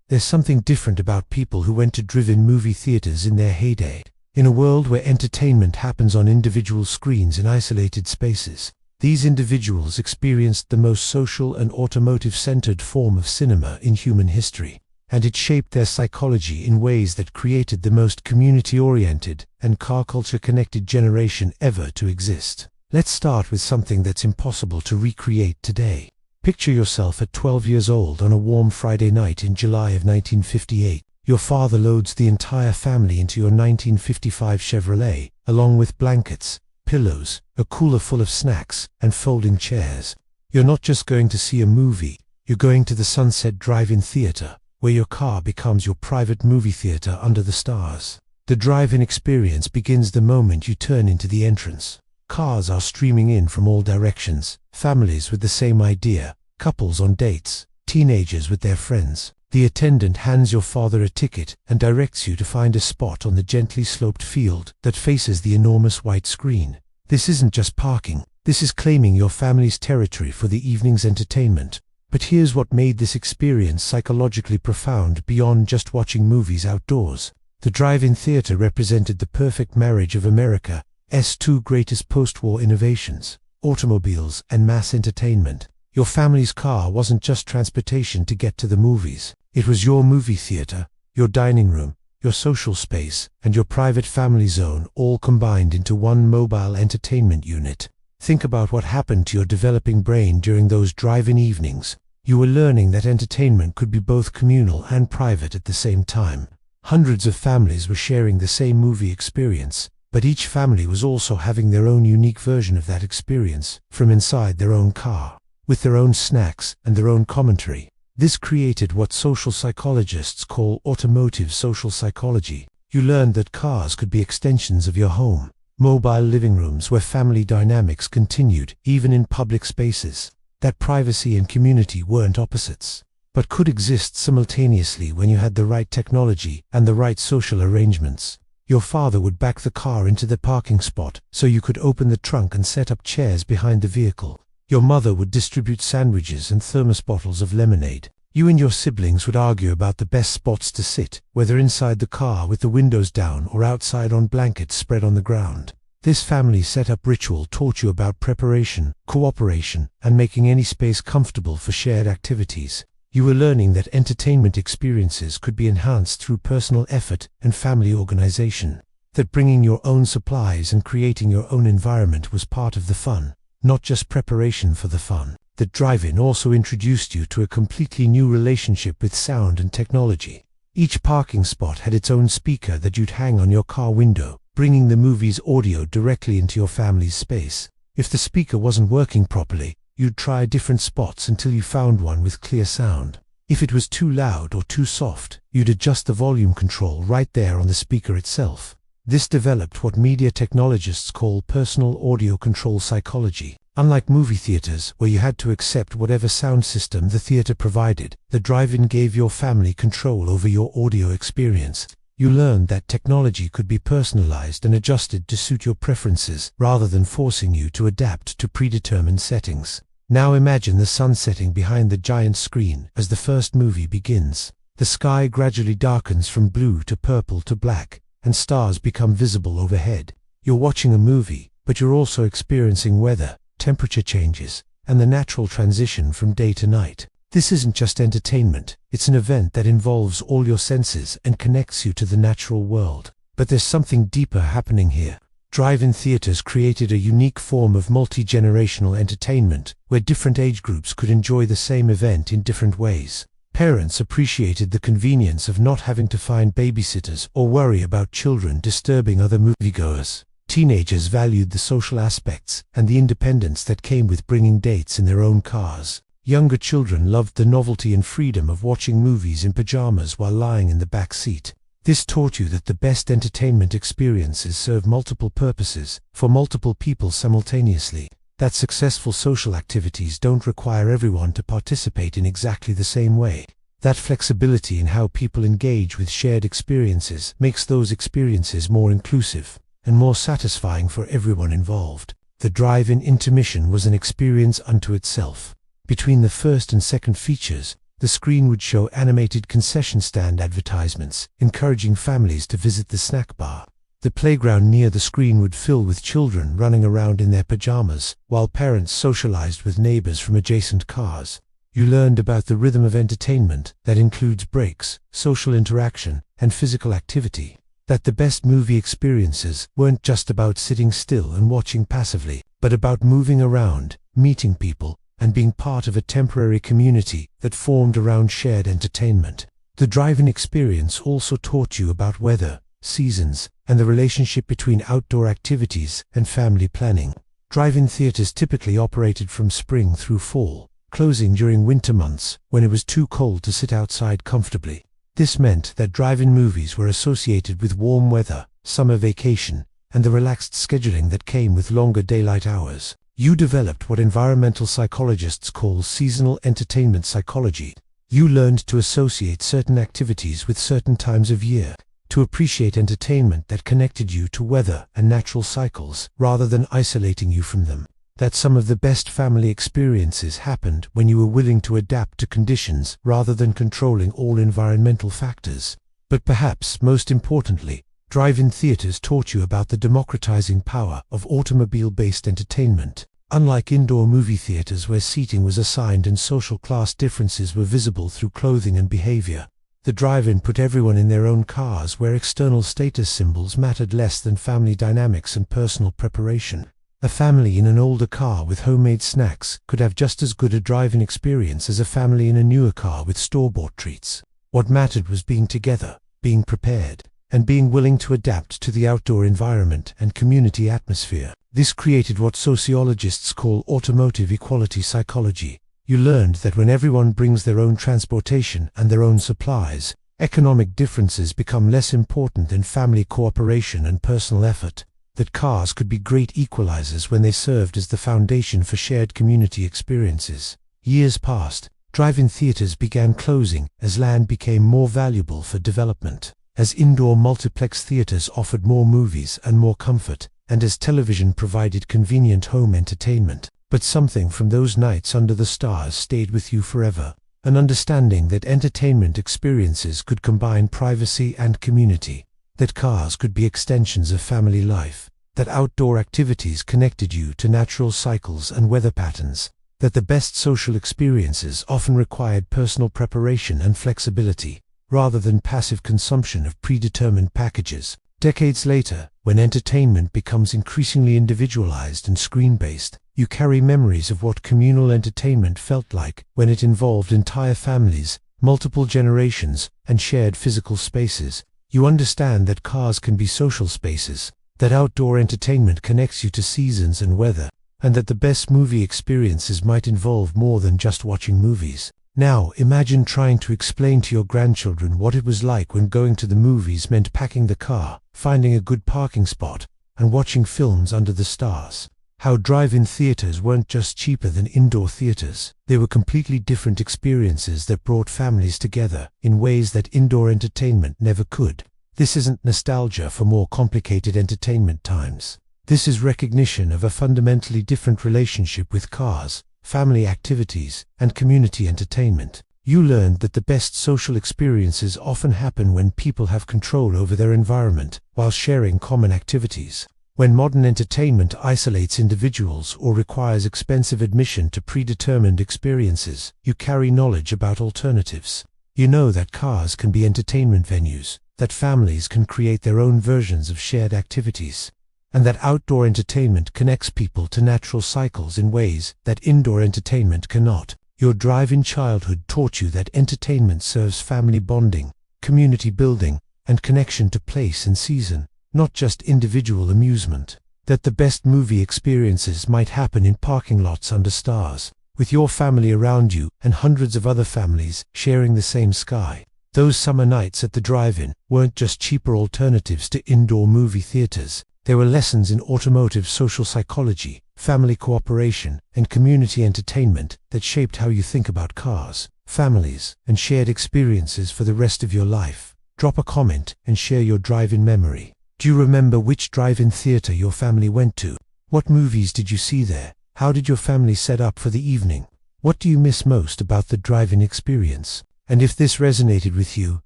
There's something different about people who went to drive-in movie theaters in their heyday. In a world where entertainment happens on individual screens in isolated spaces, these individuals experienced the most social and automotive-centered form of cinema in human history, and it shaped their psychology in ways that created the most community-oriented and car culture-connected generation ever to exist. Let's start with something that's impossible to recreate today. Picture yourself at 12 years old on a warm Friday night in July of 1958. Your father loads the entire family into your 1955 Chevrolet, along with blankets, pillows, a cooler full of snacks, and folding chairs. You're not just going to see a movie, you're going to the Sunset Drive-In Theater, where your car becomes your private movie theater under the stars. The drive-in experience begins the moment you turn into the entrance. Cars are streaming in from all directions, families with the same idea, couples on dates, teenagers with their friends. The attendant hands your father a ticket and directs you to find a spot on the gently sloped field that faces the enormous white screen. This isn't just parking, this is claiming your family's territory for the evening's entertainment. But here's what made this experience psychologically profound beyond just watching movies outdoors. The drive-in theater represented the perfect marriage of America's two greatest post-war innovations, automobiles and mass entertainment. Your family's car wasn't just transportation to get to the movies. It was your movie theater, your dining room, your social space, and your private family zone all combined into one mobile entertainment unit. Think about what happened to your developing brain during those drive-in evenings. You were learning that entertainment could be both communal and private at the same time. Hundreds of families were sharing the same movie experience, but each family was also having their own unique version of that experience, from inside their own car, with their own snacks and their own commentary. This created what social psychologists call automotive social psychology. You learned that cars could be extensions of your home, mobile living rooms where family dynamics continued even in public spaces, that privacy and community weren't opposites, but could exist simultaneously when you had the right technology and the right social arrangements. Your father would back the car into the parking spot so you could open the trunk and set up chairs behind the vehicle. Your mother would distribute sandwiches and thermos bottles of lemonade. You and your siblings would argue about the best spots to sit, whether inside the car with the windows down or outside on blankets spread on the ground. This family set-up ritual taught you about preparation, cooperation, and making any space comfortable for shared activities. You were learning that entertainment experiences could be enhanced through personal effort and family organization, that bringing your own supplies and creating your own environment was part of the fun, not just preparation for the fun. The drive-in also introduced you to a completely new relationship with sound and technology. Each parking spot had its own speaker that you'd hang on your car window, bringing the movie's audio directly into your family's space. If the speaker wasn't working properly, you'd try different spots until you found one with clear sound. If it was too loud or too soft, you'd adjust the volume control right there on the speaker itself. This developed what media technologists call personal audio control psychology. Unlike movie theaters, where you had to accept whatever sound system the theater provided, the drive-in gave your family control over your audio experience. You learned that technology could be personalized and adjusted to suit your preferences, rather than forcing you to adapt to predetermined settings. Now imagine the sun setting behind the giant screen as the first movie begins. The sky gradually darkens from blue to purple to black, and stars become visible overhead. You're watching a movie, but you're also experiencing weather, temperature changes, and the natural transition from day to night. This isn't just entertainment, it's an event that involves all your senses and connects you to the natural world. But there's something deeper happening here. Drive-in theaters created a unique form of multi-generational entertainment, where different age groups could enjoy the same event in different ways. Parents appreciated the convenience of not having to find babysitters or worry about children disturbing other moviegoers. Teenagers valued the social aspects and the independence that came with bringing dates in their own cars. Younger children loved the novelty and freedom of watching movies in pajamas while lying in the back seat. This taught you that the best entertainment experiences serve multiple purposes, for multiple people simultaneously. That successful social activities don't require everyone to participate in exactly the same way. That flexibility in how people engage with shared experiences makes those experiences more inclusive and more satisfying for everyone involved. The drive-in intermission was an experience unto itself. Between the first and second features, The screen would show animated concession stand advertisements, encouraging families to visit the snack bar. The playground near the screen would fill with children running around in their pajamas, while parents socialized with neighbors from adjacent cars. You learned about the rhythm of entertainment that includes breaks, social interaction, and physical activity. That the best movie experiences weren't just about sitting still and watching passively, but about moving around, meeting people, and being part of a temporary community that formed around shared entertainment. The drive-in experience also taught you about weather, seasons, and the relationship between outdoor activities and family planning. Drive-in theaters typically operated from spring through fall, closing during winter months when it was too cold to sit outside comfortably. This meant that drive-in movies were associated with warm weather, summer vacation, and the relaxed scheduling that came with longer daylight hours. You developed what environmental psychologists call seasonal entertainment psychology. You learned to associate certain activities with certain times of year, to appreciate entertainment that connected you to weather and natural cycles rather than isolating you from them. That some of the best family experiences happened when you were willing to adapt to conditions rather than controlling all environmental factors. But perhaps most importantly, drive-in theaters taught you about the democratizing power of automobile-based entertainment. Unlike indoor movie theaters where seating was assigned and social class differences were visible through clothing and behavior, the drive-in put everyone in their own cars where external status symbols mattered less than family dynamics and personal preparation. A family in an older car with homemade snacks could have just as good a drive-in experience as a family in a newer car with store-bought treats. What mattered was being together, being prepared, and being willing to adapt to the outdoor environment and community atmosphere. This created what sociologists call automotive equality psychology. You learned that when everyone brings their own transportation and their own supplies, economic differences become less important than family cooperation and personal effort. That cars could be great equalizers when they served as the foundation for shared community experiences. Years passed. Drive-in theaters began closing as land became more valuable for development, as indoor multiplex theaters offered more movies and more comfort, and as television provided convenient home entertainment. But something from those nights under the stars stayed with you forever, an understanding that entertainment experiences could combine privacy and community, that cars could be extensions of family life, that outdoor activities connected you to natural cycles and weather patterns, that the best social experiences often required personal preparation and flexibility, rather than passive consumption of predetermined packages. Decades later, when entertainment becomes increasingly individualized and screen-based, you carry memories of what communal entertainment felt like when it involved entire families, multiple generations, and shared physical spaces. You understand that cars can be social spaces, that outdoor entertainment connects you to seasons and weather, and that the best movie experiences might involve more than just watching movies. Now, imagine trying to explain to your grandchildren what it was like when going to the movies meant packing the car, finding a good parking spot, and watching films under the stars. How drive-in theaters weren't just cheaper than indoor theaters. They were completely different experiences that brought families together in ways that indoor entertainment never could. This isn't nostalgia for more complicated entertainment times. This is recognition of a fundamentally different relationship with cars, family activities, and community entertainment. You learned that the best social experiences often happen when people have control over their environment while sharing common activities. When modern entertainment isolates individuals or requires expensive admission to predetermined experiences, you carry knowledge about alternatives. You know that cars can be entertainment venues, that families can create their own versions of shared activities, and that outdoor entertainment connects people to natural cycles in ways that indoor entertainment cannot. Your drive-in childhood taught you that entertainment serves family bonding, community building, and connection to place and season, not just individual amusement. That the best movie experiences might happen in parking lots under stars, with your family around you and hundreds of other families sharing the same sky. Those summer nights at the drive-in weren't just cheaper alternatives to indoor movie theaters. They were lessons in automotive social psychology, family cooperation, and community entertainment that shaped how you think about cars, families, and shared experiences for the rest of your life. Drop a comment and share your drive-in memory. Do you remember which drive-in theater your family went to? What movies did you see there? How did your family set up for the evening? What do you miss most about the drive-in experience? And if this resonated with you,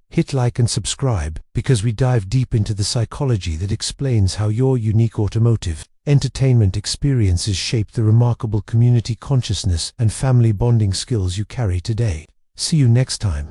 hit like and subscribe, because we dive deep into the psychology that explains how your unique automotive entertainment experiences shape the remarkable community consciousness and family bonding skills you carry today. See you next time.